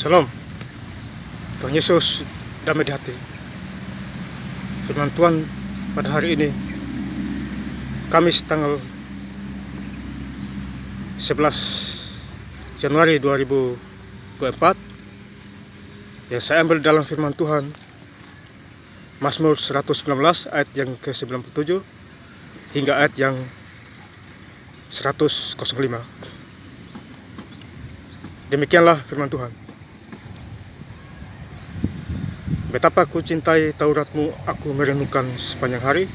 Shalom, Tuhan Yesus damai di hati. Firman Tuhan pada hari ini, Kamis tanggal 11 Januari 2024, yang saya ambil dalam firman Tuhan Mazmur 119 ayat yang ke-97 hingga ayat yang 105. Demikianlah firman Tuhan. Betapa ku cintai Tauratmu, aku merenungkan sepanjang hari.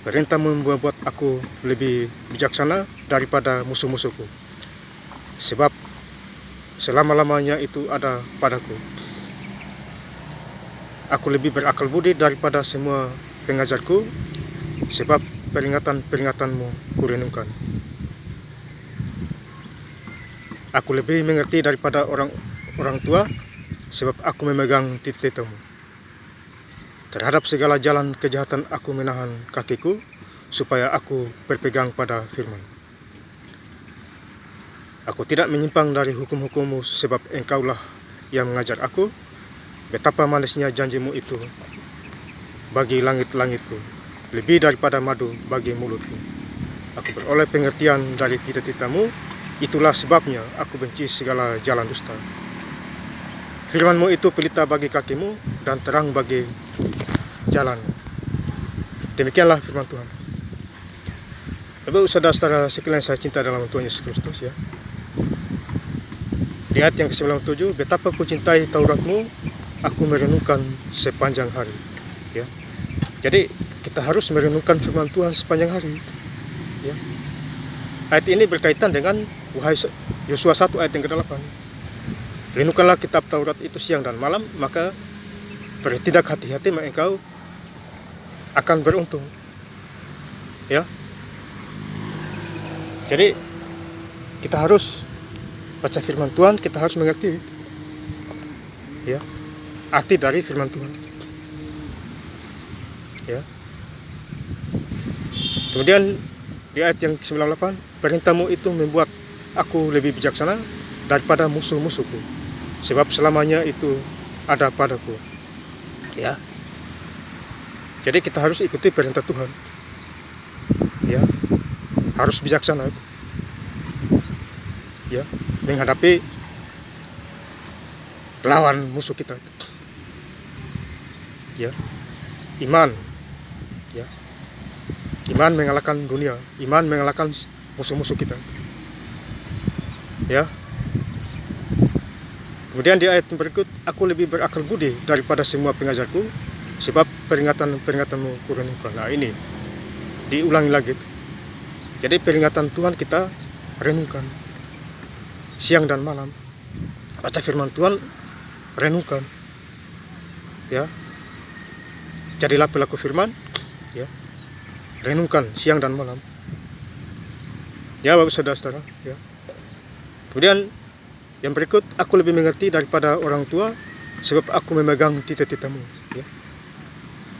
Perintahmu membuat aku lebih bijaksana daripada musuh-musuhku, sebab selama-lamanya itu ada padaku. Aku lebih berakal budi daripada semua pengajarku, sebab peringatan-peringatanmu kurenungkan. Aku lebih mengerti daripada orang tua, sebab aku memegang titah-titahmu. Terhadap segala jalan kejahatan aku menahan kakiku, supaya aku berpegang pada firman. Aku tidak menyimpang dari hukum-hukummu, sebab engkaulah yang mengajar aku. Betapa manisnya janjimu itu bagi langit-langitku, lebih daripada madu bagi mulutku. Aku beroleh pengertian dari titah-titahmu, itulah sebabnya aku benci segala jalan dusta. Firman-Mu itu pelita bagi kakimu dan terang bagi jalan. Demikianlah firman Tuhan. Bapak, saudara-saudara sekalian saya cinta dalam Tuhan Yesus Kristus, ya. Di ayat yang ke-97, betapa ku cintai Taurat-Mu, aku merenungkan sepanjang hari. Ya. Jadi kita harus merenungkan firman Tuhan sepanjang hari. Ya. Ayat ini berkaitan dengan Wahai Yosua 1 ayat yang ke-8. Renungkanlah kitab Taurat itu siang dan malam, maka bertindak hati-hati, maka engkau akan beruntung. Ya. Jadi kita harus baca firman Tuhan, kita harus mengerti, ya, arti dari firman Tuhan. Ya. Kemudian di ayat yang 98, perintahmu itu membuat aku lebih bijaksana daripada musuh-musuhku, sebab selamanya itu ada padaku. Ya. Jadi kita harus ikuti perintah Tuhan. Ya. Harus bijaksana. Ya, menghadapi lawan musuh kita. Ya. Iman. Ya. Iman mengalahkan dunia, iman mengalahkan musuh-musuh kita. Ya. Kemudian di ayat berikut, aku lebih berakal budi daripada semua pengajarku, sebab peringatan-peringatanmu kurenungkan. Nah, ini diulangi lagi. Jadi peringatan Tuhan kita renungkan siang dan malam. Baca firman Tuhan, renungkan. Ya. Jadilah pelaku firman, ya. Renungkan siang dan malam. Ya, Bapak saudara-saudara, ya. Kemudian yang berikut, aku lebih mengerti daripada orang tua, sebab aku memegang titah-titahmu. Ya.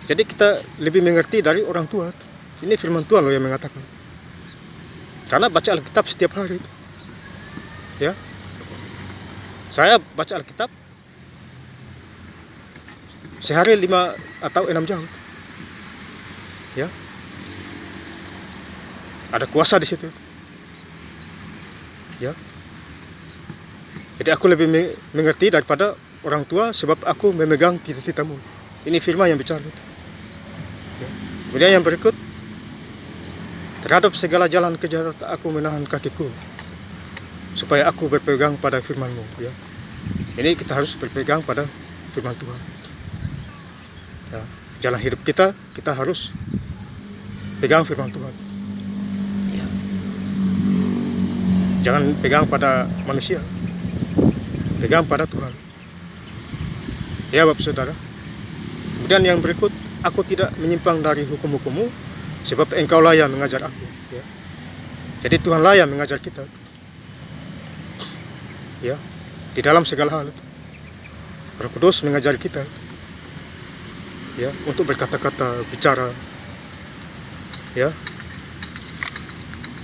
Jadi kita lebih mengerti dari orang tua. Ini firman Tuhan loh yang mengatakan. Karena baca Alkitab setiap hari. Ya. Saya baca Alkitab sehari 5 atau 6 jam. Ya. Ada kuasa di situ. Ya. Jadi aku lebih mengerti daripada orang tua, sebab aku memegang titah-titahmu. Ini firman yang bicara. Ya. Kemudian yang berikut, terhadap segala jalan kejahatan aku menahan kakiku, supaya aku berpegang pada firman-Mu. Ya. Ini kita harus berpegang pada firman Tuhan. Ya. Jalan hidup kita harus pegang firman Tuhan. Ya. Jangan pegang pada manusia, pegang pada Tuhan. Ya, Bapak saudara. Kemudian yang berikut, aku tidak menyimpang dari hukum-hukum-Mu, sebab engkaulah yang mengajar aku. Ya. Jadi Tuhanlah yang mengajar kita. Ya, di dalam segala hal. Roh Kudus mengajar kita. Ya, untuk berkata-kata, bicara. Ya.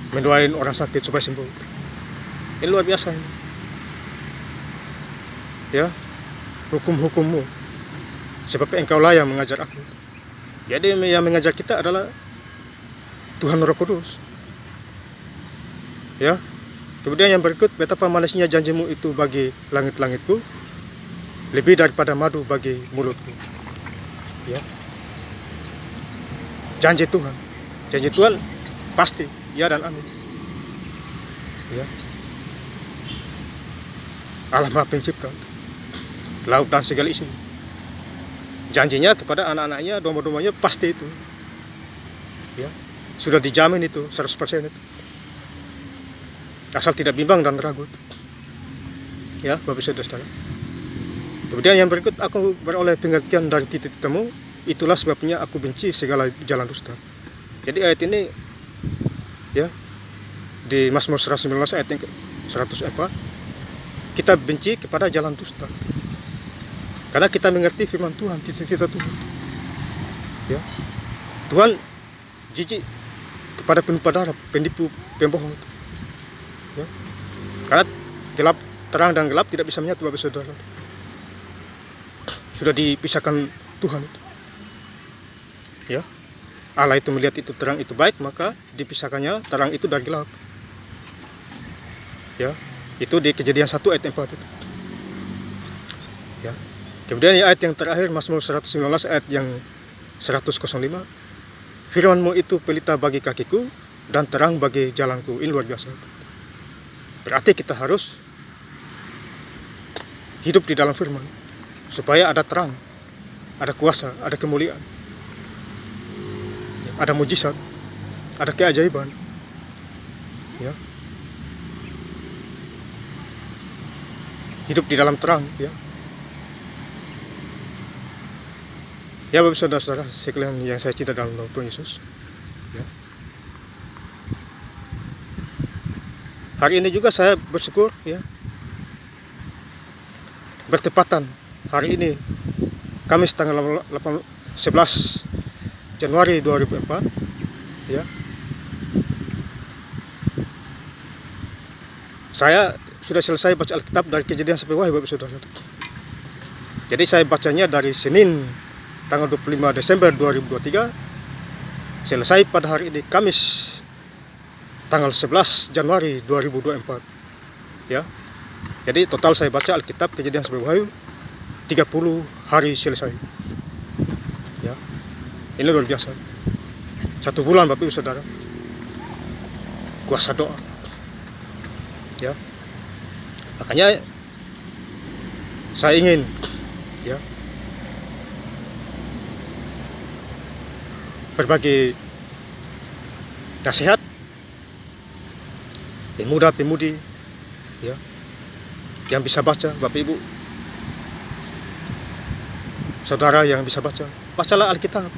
Mendoain orang sakit supaya sembuh. Ini luar biasa ini. ya, hukum-hukummu, sebab engkaulah yang mengajar aku. Jadi yang mengajar kita adalah Tuhan Roh Kudus. Ya. Kemudian yang berikut, betapa manisnya janjimu itu bagi langit-langitku, lebih daripada madu bagi mulutku. Ya. Janji Tuhan pasti ya dan amin. Ya. Allah Maha Pencipta laut dan segala isi. Janjinya kepada anak-anaknya, domba-dombanya pasti itu. Ya. Sudah dijamin itu 100% itu. Asal tidak bimbang dan ragu. Ya, Bapak Saudara. Kemudian yang berikut, aku beroleh pengertian dari titik temu, itulah sebabnya aku benci segala jalan dusta. Jadi ayat ini ya di Mazmur 119 ayat yang 104, kita benci kepada jalan dusta. Karena kita mengerti firman Tuhan, titik-titik Tuhan. Ya. Tuhan jijik kepada penipu darah, penipu, pembohong. Ya. Karena terang dan gelap tidak bisa menyatu, Bapak Saudara. Sudah dipisahkan Tuhan itu. Ya. Allah itu melihat itu terang itu baik, maka dipisahkannya terang itu dari gelap. Ya. Itu di Kejadian 1 ayat 4 itu. Ya. Kemudian ayat yang terakhir, Mazmur 119 ayat yang 105. Firman-Mu itu pelita bagi kakiku dan terang bagi jalanku. Ini luar biasa. Berarti kita harus hidup di dalam firman, supaya ada terang, ada kuasa, ada kemuliaan, ada mujizat, ada keajaiban. Ya. Hidup di dalam terang, ya. Ya, Bapak Saudara sekalian yang saya cinta dalam Tuhan Yesus. Ya. Hari ini juga saya bersyukur, ya. Bertepatan hari ini Kamis tanggal 11 Januari 2004, ya. Saya sudah selesai baca Alkitab dari Kejadian sampai Wahyu, Bapak Saudara. Jadi saya bacanya dari Senin tanggal 25 Desember 2023 selesai pada hari ini Kamis tanggal 11 Januari 2024. Ya. Jadi total saya baca Alkitab Kejadian sampai Wahyu 30 hari selesai. Ya. Ini luar biasa. 1 bulan, Bapak Ibu Saudara. Kuasa doa. Ya. Makanya saya ingin, ya, berbagi nasihat pemuda-pemudi, ya, yang bisa baca, Bapak Ibu Saudara yang bisa baca, bacalah Alkitab.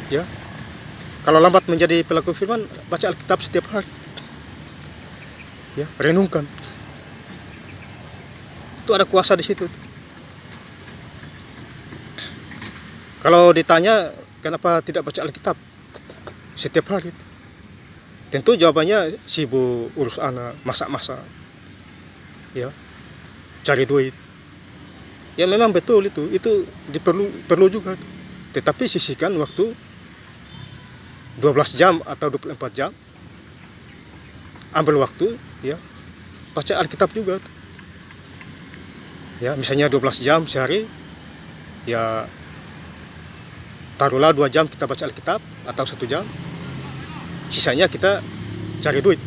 Ya. Kalau lambat menjadi pelaku firman, baca Alkitab setiap hari. Ya, renungkan. Itu ada kuasa di situ. Kalau ditanya kenapa tidak baca Alkitab setiap hari, tentu jawabannya sibuk urus anak, masak-masak, ya, cari duit. Ya memang betul itu perlu juga. Tetapi sisihkan waktu 12 jam atau 24 jam, ambil waktu, ya, baca Alkitab juga. Ya, misalnya 12 jam sehari, ya taruhlah 2 jam kita baca Alkitab atau 1 jam. Sisanya kita cari duit,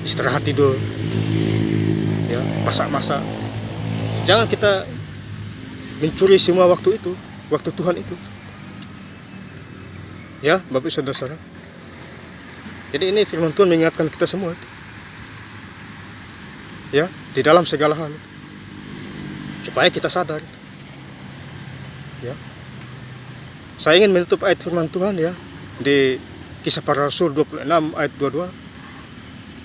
istirahat tidur, ya, masak-masak. Jangan kita mencuri semua waktu itu, waktu Tuhan itu. Ya, Bapak Saudara. Jadi ini firman Tuhan mengingatkan kita semua. Ya, di dalam segala hal. Supaya kita sadar. Ya. Saya ingin menutup ayat firman Tuhan, ya, di Kisah Para Rasul 26 ayat 22.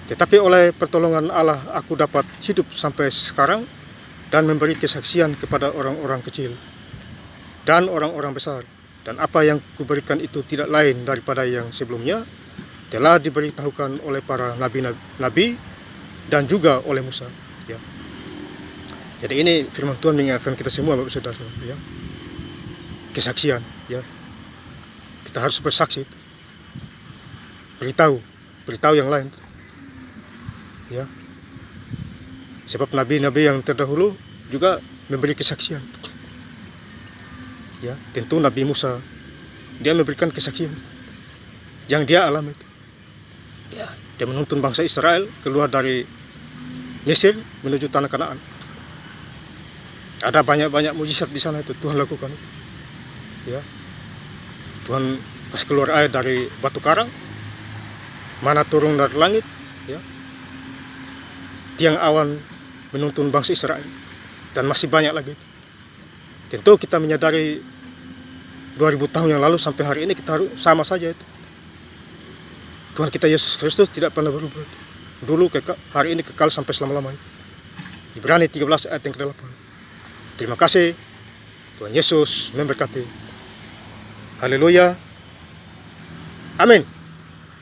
Tetapi oleh pertolongan Allah aku dapat hidup sampai sekarang dan memberi kesaksian kepada orang-orang kecil dan orang-orang besar. Dan apa yang kuberikan itu tidak lain daripada yang sebelumnya telah diberitahukan oleh para nabi dan juga oleh Musa. Ya. Jadi ini firman Tuhan mengingatkan kita semua Bapak Saudara, ya. Kesaksian, ya. Kita harus bersaksi. Beritahu yang lain. Ya. Sebab nabi-nabi yang terdahulu juga memberi kesaksian. Ya, tentu Nabi Musa dia memberikan kesaksian yang dia alami. Ya, dia menuntun bangsa Israel keluar dari Mesir menuju tanah Kanaan. Ada banyak mujizat di sana itu Tuhan lakukan. Ya. Tuhan pas keluar air dari batu karang, mana turun dari langit, ya. Tiang awan menuntun bangsa Israel, dan masih banyak lagi. Tentu kita menyadari 2000 tahun yang lalu sampai hari ini kita harus sama saja itu. Tuhan kita Yesus Kristus tidak pernah berubah. Dulu hari ini kekal sampai selama-lamanya. Ibrani 13 ayat yang ke-8. Terima kasih. Tuhan Yesus memberkati. Haleluya. Amin.